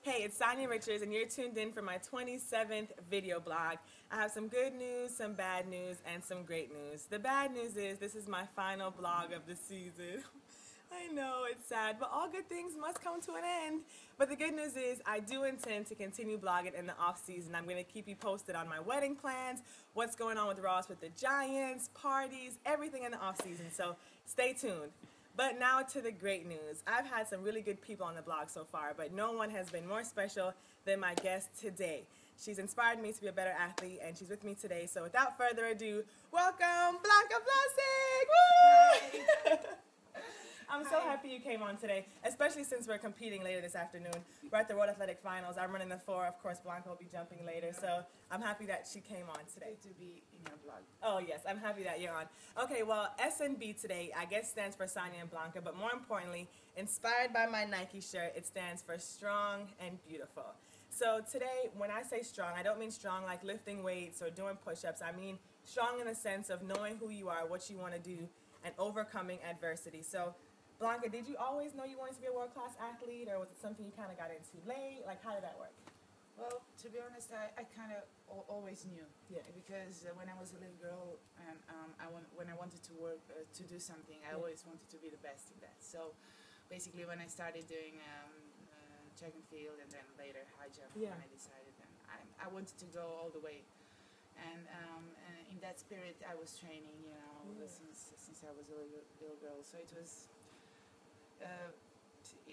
Hey, it's Sanya Richards, and you're tuned in for my 27th video blog. I have some good news, some bad news, and some great news. The bad news is this is my final blog of the season. I know, it's sad, but all good things must come to an end. But the good news is I do intend to continue blogging in the off-season. I'm going to keep you posted on my wedding plans, what's going on with Ross with the Giants, parties, everything in the off-season. So stay tuned. But now to the great news. I've had some really good people on the blog so far, but no one has been more special than my guest today. She's inspired me to be a better athlete, and she's with me today. So without further ado, welcome BLANKA VLASIC! Woo! I'm so happy you came on today, especially since we're competing later this afternoon. We're at the Road Athletic Finals. I'm running the 4. Of course, BLANKA will be jumping later, so I'm happy that she came on today. Good to be in your blog. Oh, yes, I'm happy that you're on. Okay, well, SNB today, I guess, stands for Sanya and BLANKA, but more importantly, inspired by my Nike shirt, it stands for strong and beautiful. So today, when I say strong, I don't mean strong like lifting weights or doing push-ups. I mean strong in the sense of knowing who you are, what you want to do, and overcoming adversity. So BLANKA, did you always know you wanted to be a world-class athlete, or was it something you kind of got into late? Like, how did that work? Well, to be honest, I kind of always knew. Yeah. Because when I was a little girl and when I wanted to work, to do something, I always wanted to be the best in that. So basically when I started doing track and field and then later high jump, when I decided then I wanted to go all the way. And in that spirit I was training, you know, since I was a little girl. So it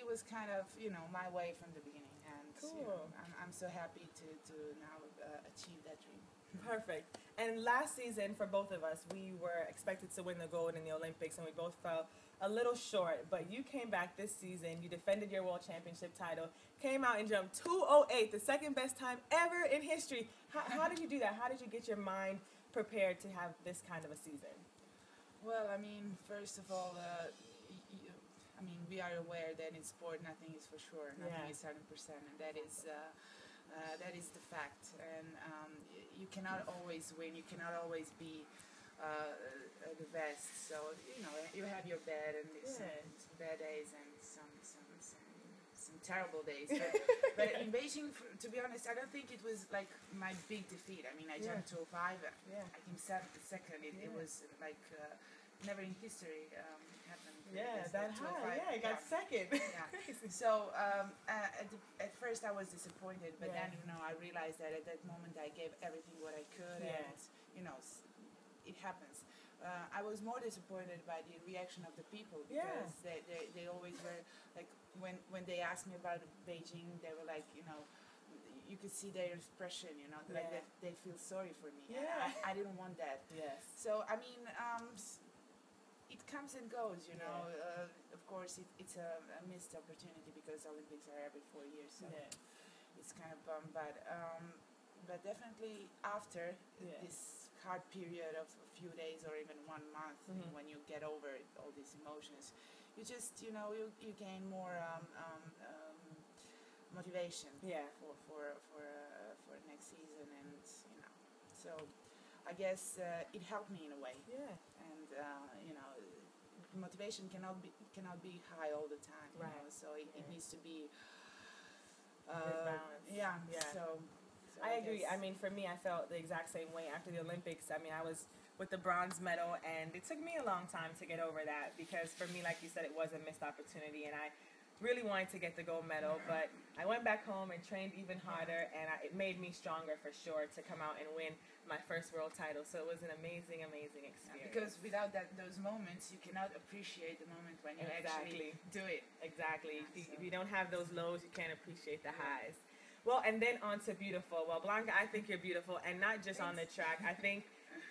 was kind of, you know, my way from the beginning, and cool. You know, I'm so happy to now achieve that dream. Perfect. And last season, for both of us, we were expected to win the gold in the Olympics, and we both fell a little short. But you came back this season, you defended your world championship title, came out and jumped 2:08, the second best time ever in history. How did you do that? How did you get your mind prepared to have this kind of a season? Well, I mean, first of all, I mean, we are aware that in sport nothing is for sure, nothing is 100%, and that is the fact. And you cannot always win, you cannot always be the best. So you know, you have your bad and some bad days and some terrible days. But in Beijing, to be honest, I don't think it was like my big defeat. I mean, I jumped 2:05. I came second. It was like never in history happened. Yeah, that high. Yeah, I got second. Yeah. So at first I was disappointed, but then you know I realized that at that moment I gave everything what I could, and you know it happens. I was more disappointed by the reaction of the people, because they always were like, when they asked me about Beijing, they were like, you know, you could see their expression, you know, like they feel sorry for me. Yeah. I didn't want that. Yes. So I mean, it comes and goes, you know. Of course, it's a missed opportunity because Olympics are every 4 years, so it's kind of bummed. But definitely after this hard period of a few days or even 1 month, when you get over all these emotions, you just, you know, you gain more motivation for next season, and you know, so I guess it helped me in a way. Yeah. And you know, motivation cannot be high all the time. You know? So it needs to be balance. Yeah. So I agree. I mean, for me, I felt the exact same way after the Olympics. I mean, I was with the bronze medal, and it took me a long time to get over that, because for me, like you said, it was a missed opportunity, and I really wanted to get the gold medal, but I went back home and trained even harder, and it made me stronger for sure to come out and win my first world title. So it was an amazing, amazing experience. Because without those moments, you cannot appreciate the moment when you actually do it. Exactly. If you don't have those lows, you can't appreciate the highs. Well, and then on to beautiful. Well, BLANKA, I think you're beautiful, and not just on the track. I think,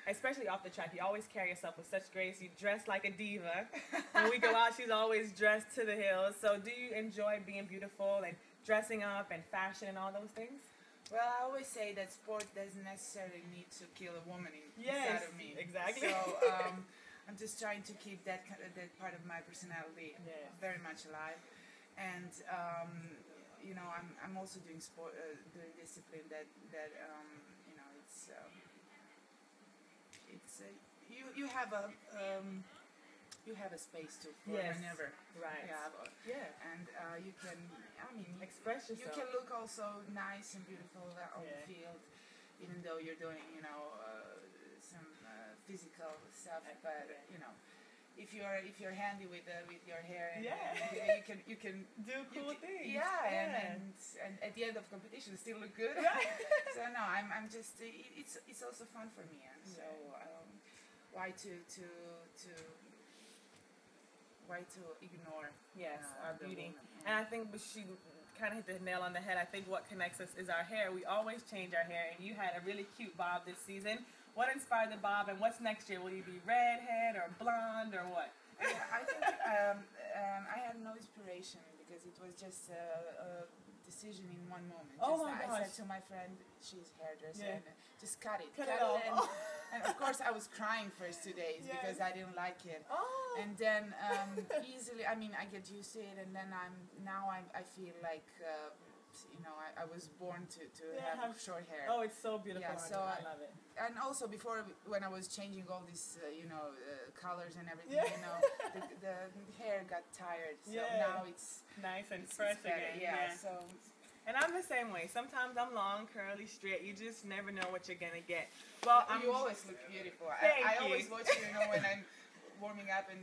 especially off the track, you always carry yourself with such grace. You dress like a diva. When we go out, she's always dressed to the hills. So do you enjoy being beautiful and dressing up and fashion and all those things? Well, I always say that sport doesn't necessarily need to kill a woman inside of me. Exactly. So I'm just trying to keep that part of my personality very much alive. And you know, I'm also doing sport, doing discipline that you know, it's you have you have a space to for Yes. whenever. Right. Yeah. And you can, I mean, Express you yourself. can look also nice and beautiful on the Yeah. field, even though you're doing, some physical stuff. But if you're handy with your hair, and you can Do cool things. Yeah, and at the end of competition still look good. Right. So no, I'm just it's also fun for me, and so why to ignore Yes, our the beauty. woman. And I think she kind of hit the nail on the head. I think what connects us is our hair. We always change our hair, and you had a really cute bob this season. What inspired the bob, and what's next year? Will you be redhead or blonde or what? Yeah, I think I had no inspiration because it was just a decision in one moment. Oh just, my I gosh. said to my friend, she's hairdresser, Yeah. and just cut it off. and of course I was crying first 2 days Yes. because I didn't like it. Oh. And then easily, I mean, I get used to it, and then I feel like I was born to have short hair. Oh, it's so beautiful. Yeah, so I love it. And also before, when I was changing all these, colors and everything, Yeah. the hair got tired. So Yeah. now it's Nice and it's fresh better. again. Yeah. So And I'm the same way. Sometimes I'm long, curly, straight. You just never know what you're gonna get. Well, you always look beautiful. Thank I you. always watch you, when I'm warming up, and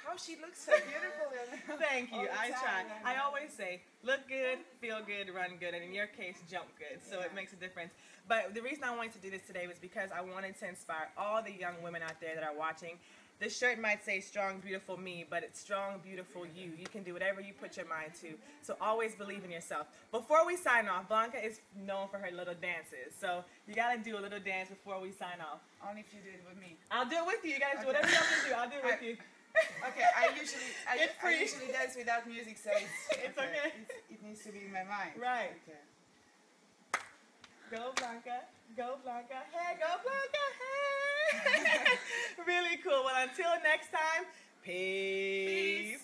how she looks so beautiful. Thank you. All the I try. time. I always say, look good, feel good, run good, and in your case, jump good. So it Yeah. makes a difference. But the reason I wanted to do this today was because I wanted to inspire all the young women out there that are watching. The shirt might say strong, beautiful me, but it's strong, beautiful you. You can do whatever you put your mind to. So always believe in yourself. Before we sign off, Blanka is known for her little dances. So you got to do a little dance before we sign off. Only if you do it with me. I'll do it with you. You got to do whatever you want to do. I'll do it with you. Okay, I free. usually dance without music, so It's okay. It needs to be in my mind. Right. Okay. Go Blanka, go Blanka, hey, go Blanka, hey. Really cool. Well, until next time, peace.